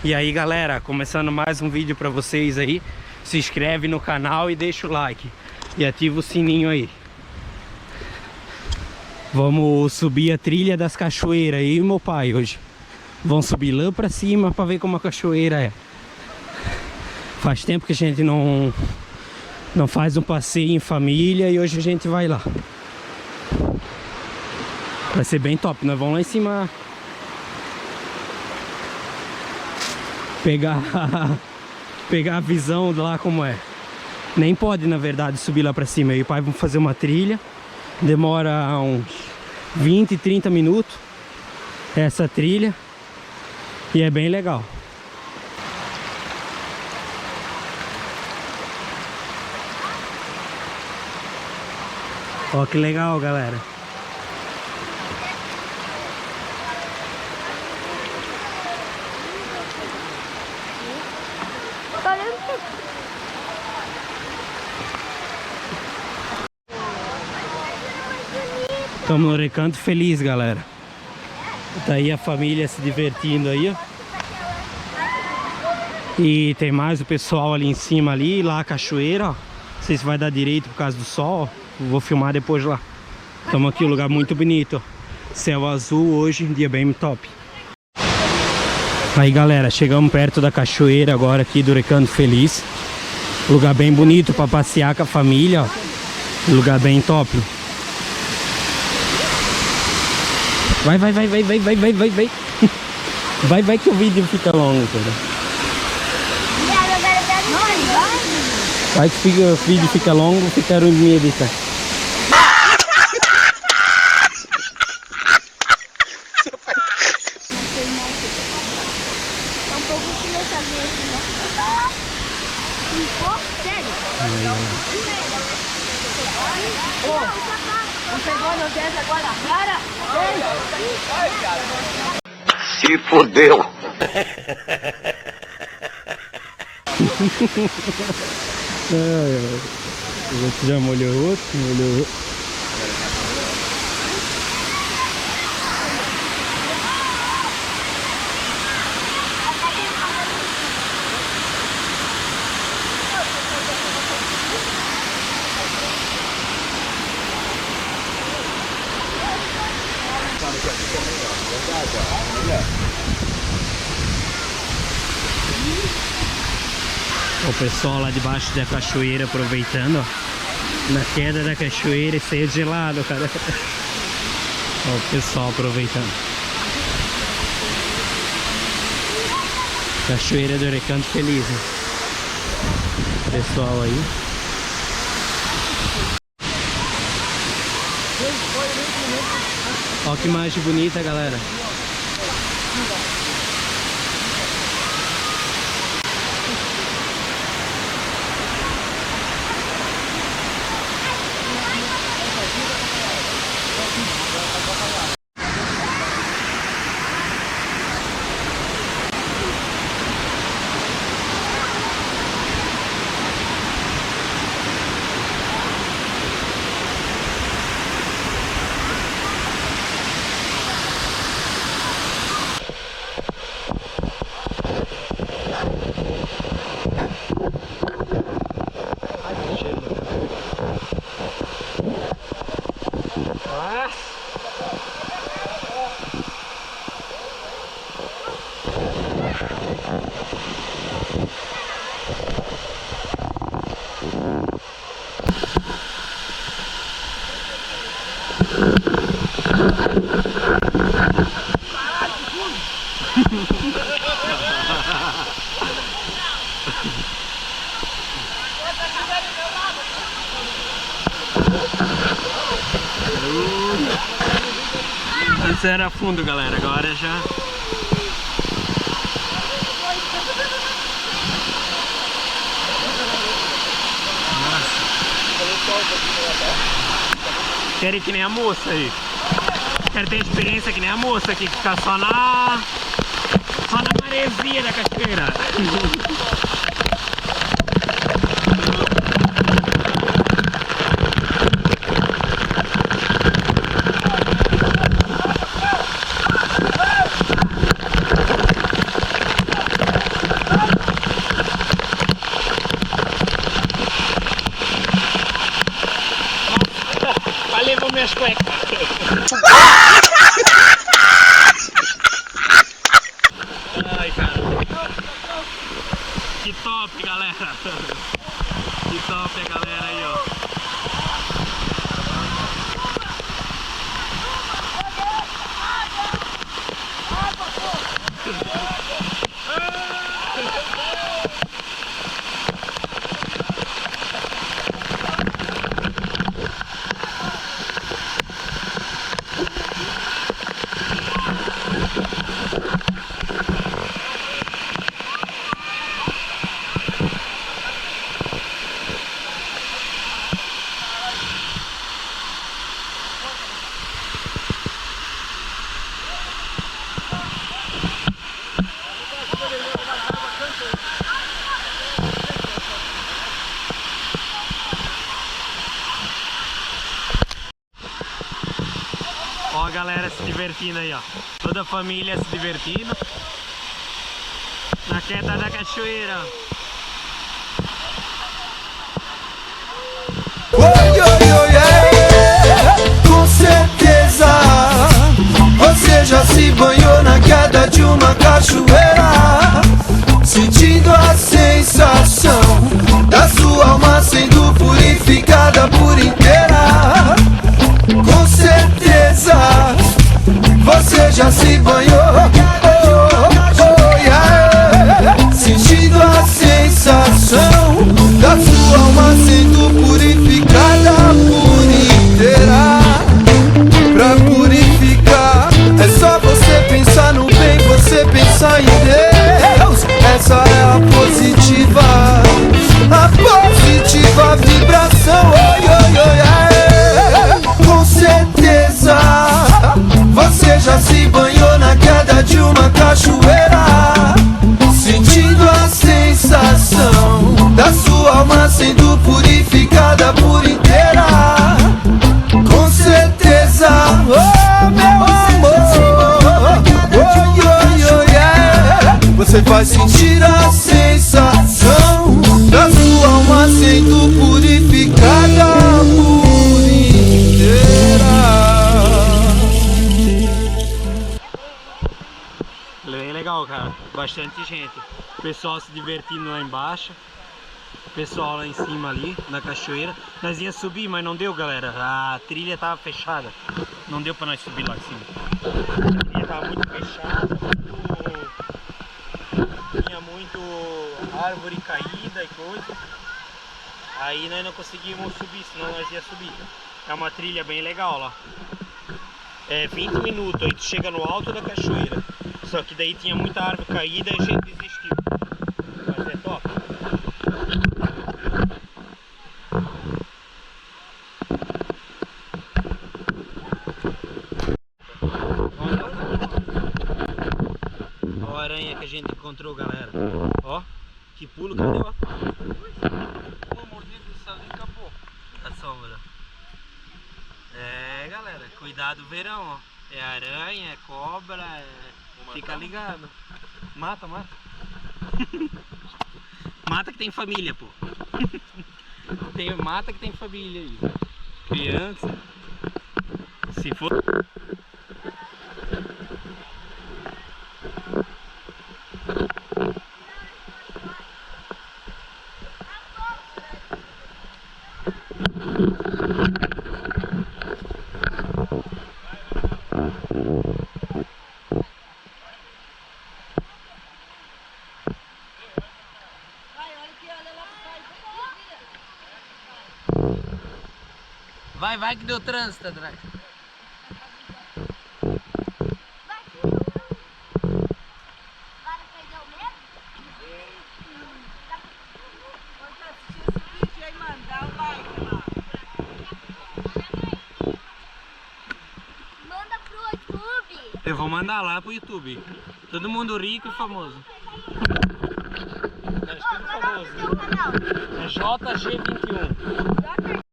E aí galera, começando mais um vídeo pra vocês aí. Se inscreve no canal e deixa o like. E ativa o sininho aí. Vamos subir a trilha das cachoeiras aí, meu pai, hoje. Vamos subir lá pra cima pra ver como a cachoeira é. Faz tempo que a gente não faz um passeio em família e hoje a gente vai lá. Vai ser bem top, nós vamos lá em cima pegar a visão de lá como é. Nem pode, na verdade, subir lá pra cima. Eu e o pai vamos fazer uma trilha. Demora uns 20, 30 minutos essa trilha. E é bem legal. Ó que legal, galera. Estamos no Recanto Feliz, galera. Tá aí a família se divertindo aí, ó. E tem mais o pessoal ali em cima ali, lá a cachoeira, ó. Não sei se vai dar direito por causa do sol, ó. Vou filmar depois lá. Estamos aqui, um lugar muito bonito, ó. Céu azul hoje, dia bem top. Aí galera, chegamos perto da cachoeira agora aqui do Recanto Feliz. Lugar bem bonito para passear com a família, ó. Lugar bem top. Vai. Vai que o vídeo fica longo, cara. Vai que o vídeo fica longo, fica ruim de me editar. Não pegou meu dedo agora na cara? Se fodeu. O outro já molhou o outro, molhou o outro. O pessoal lá debaixo da cachoeira aproveitando, ó. Na queda da cachoeira e saiu gelado, cara. Ó, o pessoal aproveitando. Cachoeira do Recanto Feliz, né? Pessoal aí. Ó que imagem bonita, galera. Antes era fundo, galera, agora já... Quero ir que nem a moça aí. Quero ter experiência que nem a moça aqui, que fica só na maresia da cachoeira. Que top, galera! Que top a galera aí, ó. Ó a galera se divertindo aí, ó. Toda a família se divertindo na queda da cachoeira. Oi, oi, oi, com certeza você já se banhou na queda de uma cachoeira, sentindo a sensação da sua alma sendo purificada por inteira. Com certeza você já se banhou, sentindo a sensação da sua alma sendo purificada por inteira. Pra purificar é só você pensar no bem, você pensar em Deus. Essa é a positiva vibração. Oi, oi, oi, com certeza você já se banhou na queda de uma cachoeira, sentindo a sensação da sua alma sendo purificada por inteira. Com certeza, oh meu amor, oh, oh, oh, yeah. Você vai sentir a sensação da sua alma sendo purificada por inteira. Bem legal, cara. Bastante gente. O pessoal se divertindo lá embaixo. O pessoal lá em cima ali, na cachoeira. Nós ia subir, mas não deu, galera. A trilha tava fechada. Não deu pra nós subir lá em cima. A trilha tava muito fechada. Tinha muito árvore caída e coisa. Aí nós não conseguimos subir, senão nós ia subir. É uma trilha bem legal lá. É 20 minutos, aí tu chega no alto da cachoeira. Só que daí tinha muita árvore caída e a gente desistiu. Mas é top. Olha a aranha que a gente encontrou, galera. Ó, que pulo, cadê? Ó. Uma mordida dessa ali, acabou. A sombra. É, galera, cuidado do verão, ó. É aranha, é cobra, fica ligado. Mata, mata. Mata que tem família, pô. Mata que tem família aí. Criança. Se for... Vai, vai que deu trânsito atrás. Manda pro YouTube. Eu vou mandar lá pro YouTube. Todo mundo rico e famoso. É tudo famoso. É JG21.